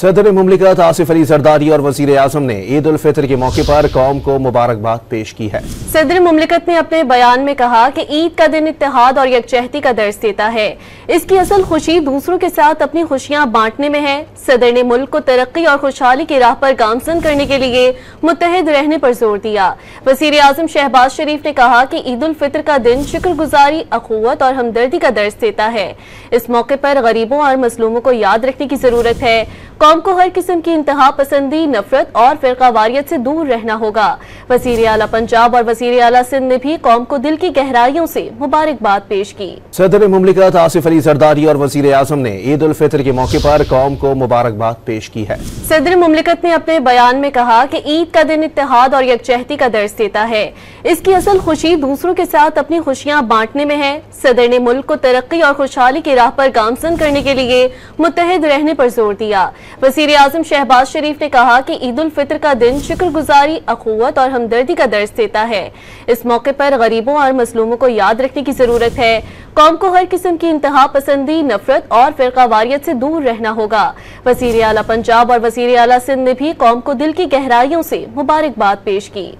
सदर मुमलिकत आसिफ अली जरदारी और वजीर आजम ने ईद उल फितर के मौके पर कौम को मुबारकबाद पेश की है। सदर मुमलिकत ने अपने बयान में कहा कि ईद का दिन इत्तेहाद और यकजहती का दर्ज देता है। इसकी असल खुशी दूसरों के साथ अपनी खुशियां बांटने में है। सदर ने मुल्क को तरक्की और खुशहाली की राह पर गामजन करने के लिए मुत्तहिद रहने पर जोर दिया। वजीर आजम शहबाज शरीफ ने कहा कि ईद उल फितर का दिन शुक्रगुजारी, अखुवत और हमदर्दी का दर्ज देता है। इस मौके पर गरीबों और मजलूमों को याद रखने की जरूरत है। कौम को हर किस्म की इंतहा पसंदी, नफरत और फिरकावारियत से दूर रहना होगा। वजीर आला पंजाब और वजीर आला सिंध ने भी कौम को दिल की गहराइयों से मुबारकबाद पेश की। सदर मुमलिकत आसिफ अली जरदारी और वजीर आजम ने ईद उल फितर के मौके पर कौम को मुबारकबाद पेश की है। सदर मुमलिकत ने अपने बयान में कहा कि ईद का दिन इत्तेहाद और यकजहती का दर्ज देता है। इसकी असल खुशी दूसरों के साथ अपनी खुशियां बांटने में है। सदर ने मुल्क को तरक्की और खुशहाली की राह पर गामजन करने के लिए मुत्तहिद रहने पर जोर दिया। वजीर आजम शहबाज शरीफ ने कहा कि ईद उल फितर का दिन शुक्रगुजारी, अखुवत और हमदर्दी का दर्ज देता है। इस मौके पर गरीबों और मजलूमों को याद रखने की जरूरत है। कौम को हर किस्म की इंतहा पसंदी, नफरत और फिरकावारियत से दूर रहना होगा। वजीर आला पंजाब और वजीर आला सिंध ने भी कौम को दिल की गहराइयों से मुबारकबाद पेश की।